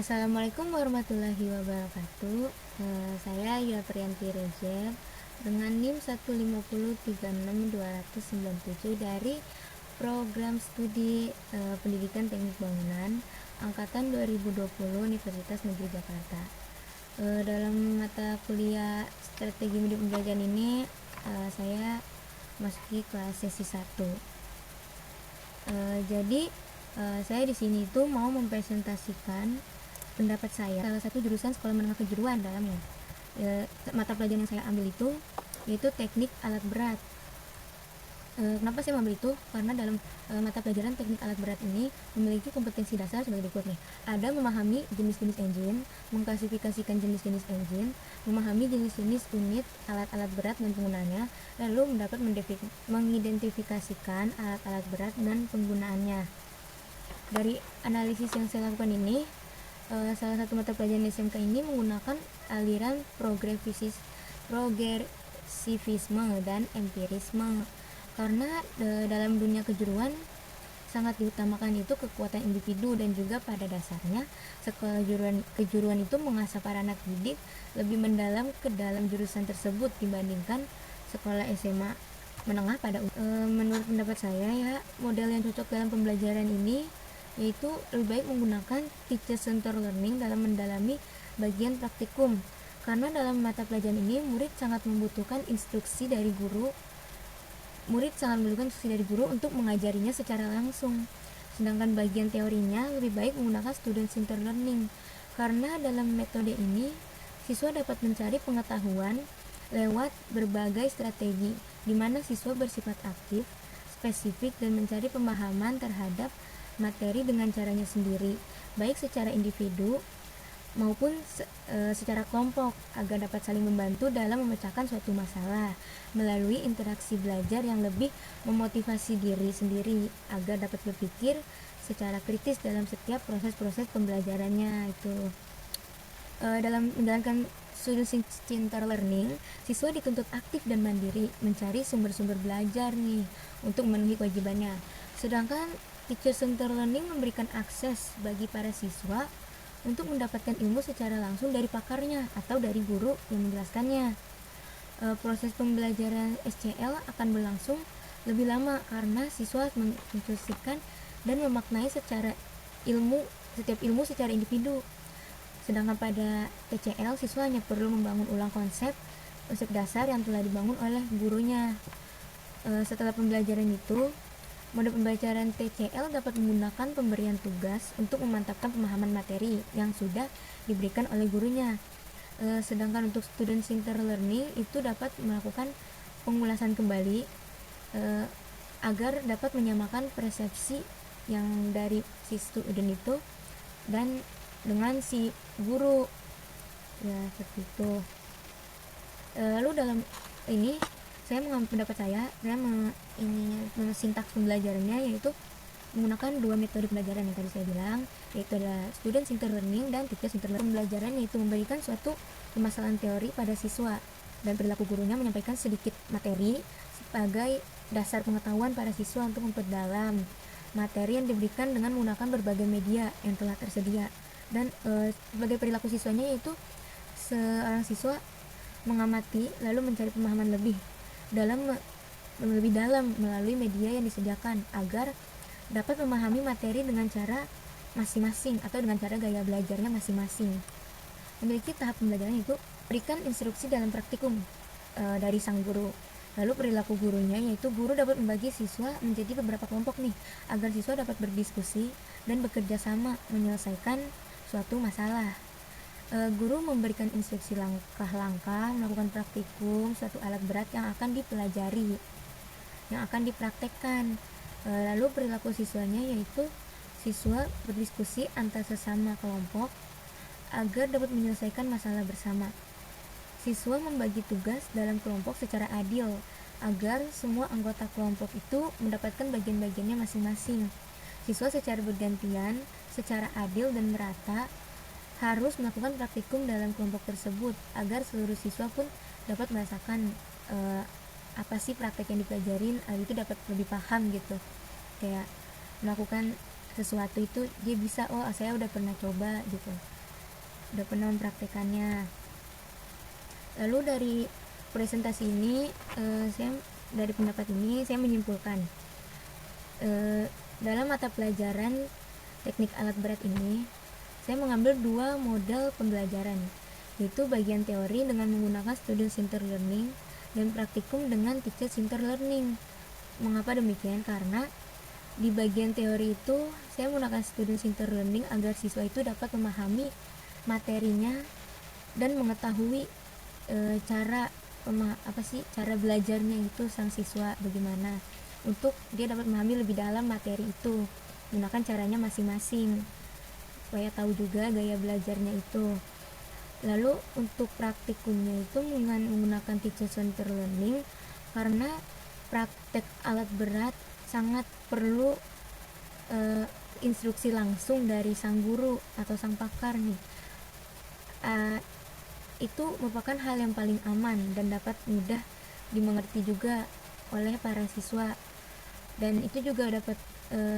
Assalamualaikum warahmatullahi wabarakatuh. Saya Ila Priyanti Rejep dengan NIM 15036-297 dari program studi Pendidikan Teknik Bangunan angkatan 2020 Universitas Negeri Jakarta. Dalam mata kuliah strategi media pembelajaran ini saya masuki kelas sesi 1. Jadi saya di sini itu mau mempresentasikan pendapat saya salah satu jurusan sekolah menengah kejuruan dalamnya. Mata pelajaran yang saya ambil itu yaitu teknik alat berat. Kenapa saya mengambil itu? Karena dalam mata pelajaran teknik alat berat ini memiliki kompetensi dasar sebagai berikut nih. Ada memahami jenis-jenis engine, mengklasifikasikan jenis-jenis engine, memahami jenis-jenis unit alat-alat berat dan penggunaannya, lalu mendapat mengidentifikasikan alat-alat berat dan penggunaannya. Dari analisis yang saya lakukan ini, salah satu mata pelajaran SMK ini menggunakan aliran progresivisme dan empirisme. Karena dalam dunia kejuruan sangat diutamakan itu kekuatan individu, dan juga pada dasarnya sekolah kejuruan itu mengasah para anak didik lebih mendalam ke dalam jurusan tersebut dibandingkan sekolah SMA menengah pada menurut pendapat saya ya, model yang cocok dalam pembelajaran ini yaitu lebih baik menggunakan teacher center learning dalam mendalami bagian praktikum, karena dalam mata pelajaran ini murid sangat membutuhkan instruksi dari guru untuk mengajarinya secara langsung. Sedangkan bagian teorinya lebih baik menggunakan student center learning, karena dalam metode ini siswa dapat mencari pengetahuan lewat berbagai strategi, di mana siswa bersifat aktif, spesifik, dan mencari pemahaman terhadap materi dengan caranya sendiri, baik secara individu maupun secara kelompok, agar dapat saling membantu dalam memecahkan suatu masalah melalui interaksi belajar yang lebih memotivasi diri sendiri agar dapat berpikir secara kritis dalam setiap proses-proses pembelajarannya itu. Dalam menjalankan student center learning, siswa dituntut aktif dan mandiri mencari sumber-sumber belajar nih untuk memenuhi kewajibannya. Sedangkan teacher center learning memberikan akses bagi para siswa untuk mendapatkan ilmu secara langsung dari pakarnya atau dari guru yang menjelaskannya. Proses pembelajaran SCL akan berlangsung lebih lama karena siswa menginstruksikan dan memaknai setiap ilmu secara individu. Sedangkan pada TCL, siswa hanya perlu membangun ulang konsep dasar yang telah dibangun oleh gurunya. Setelah pembelajaran itu, mode pembelajaran TCL dapat menggunakan pemberian tugas untuk memantapkan pemahaman materi yang sudah diberikan oleh gurunya. Sedangkan untuk student center learning itu dapat melakukan pengulasan kembali agar dapat menyamakan persepsi yang dari si student itu dan dengan si guru ya, seperti itu. Lalu dalam ini saya mengambil pendapat saya sintaks pembelajarannya yaitu menggunakan dua metode pembelajaran yang tadi saya bilang, yaitu ada student center learning dan teacher center learning. Pembelajaran yaitu memberikan suatu permasalahan teori pada siswa dan perilaku gurunya menyampaikan sedikit materi sebagai dasar pengetahuan para siswa untuk memperdalam materi yang diberikan dengan menggunakan berbagai media yang telah tersedia. Dan sebagai perilaku siswanya yaitu seorang siswa mengamati lalu mencari pemahaman lebih dalam melalui media yang disediakan agar dapat memahami materi dengan cara masing-masing atau dengan cara gaya belajarnya masing-masing. Memiliki tahap pembelajaran itu berikan instruksi dalam praktikum dari sang guru. Lalu perilaku gurunya yaitu guru dapat membagi siswa menjadi beberapa kelompok nih agar siswa dapat berdiskusi dan bekerja sama menyelesaikan suatu masalah. Guru memberikan instruksi langkah-langkah melakukan praktikum suatu alat berat yang akan dipelajari, yang akan dipraktekkan. Lalu perilaku siswanya yaitu siswa berdiskusi antar sesama kelompok agar dapat menyelesaikan masalah bersama. Siswa membagi tugas dalam kelompok secara adil agar semua anggota kelompok itu mendapatkan bagian-bagiannya masing-masing. Siswa secara bergantian, secara adil dan merata harus melakukan praktikum dalam kelompok tersebut agar seluruh siswa pun dapat merasakan apa sih praktek yang dipelajarin, itu dapat lebih paham gitu, kayak melakukan sesuatu itu dia bisa, oh saya udah pernah coba gitu, udah pernah mempraktekannya. Lalu dari presentasi ini dari pendapat ini saya menyimpulkan dalam mata pelajaran teknik alat berat ini saya mengambil dua model pembelajaran, yaitu bagian teori dengan menggunakan student centered learning dan praktikum dengan teacher centered learning. Mengapa demikian? Karena di bagian teori itu saya menggunakan student centered learning agar siswa itu dapat memahami materinya dan mengetahui cara belajarnya itu sang siswa bagaimana, untuk dia dapat memahami lebih dalam materi itu menggunakan caranya masing-masing supaya tahu juga gaya belajarnya itu. Lalu untuk praktikumnya itu menggunakan teacher centered learning karena praktek alat berat sangat perlu instruksi langsung dari sang guru atau sang pakar nih. Itu merupakan hal yang paling aman dan dapat mudah dimengerti juga oleh para siswa, dan itu juga dapat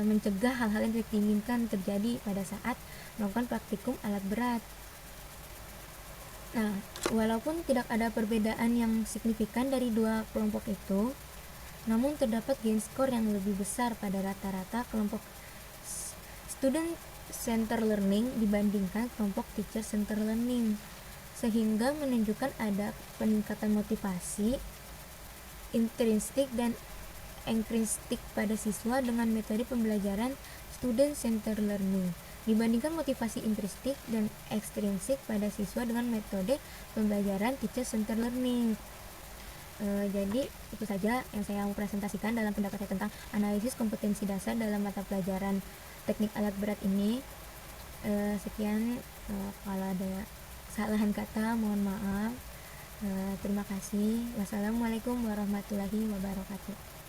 mencegah hal-hal yang tidak diinginkan terjadi pada saat melakukan praktikum alat berat. Nah, walaupun tidak ada perbedaan yang signifikan dari dua kelompok itu, namun terdapat gain score yang lebih besar pada rata-rata kelompok student center learning dibandingkan kelompok teacher center learning, sehingga menunjukkan ada peningkatan motivasi intrinsik dan ekstrinsik pada siswa dengan metode pembelajaran student center learning dibandingkan motivasi intrinsik dan ekstrinsik pada siswa dengan metode pembelajaran teacher center learning. Jadi itu saja yang saya mau presentasikan dalam pendapat saya tentang analisis kompetensi dasar dalam mata pelajaran teknik alat berat ini. Sekian, kalau ada kesalahan kata mohon maaf. Terima kasih. Wassalamualaikum warahmatullahi wabarakatuh.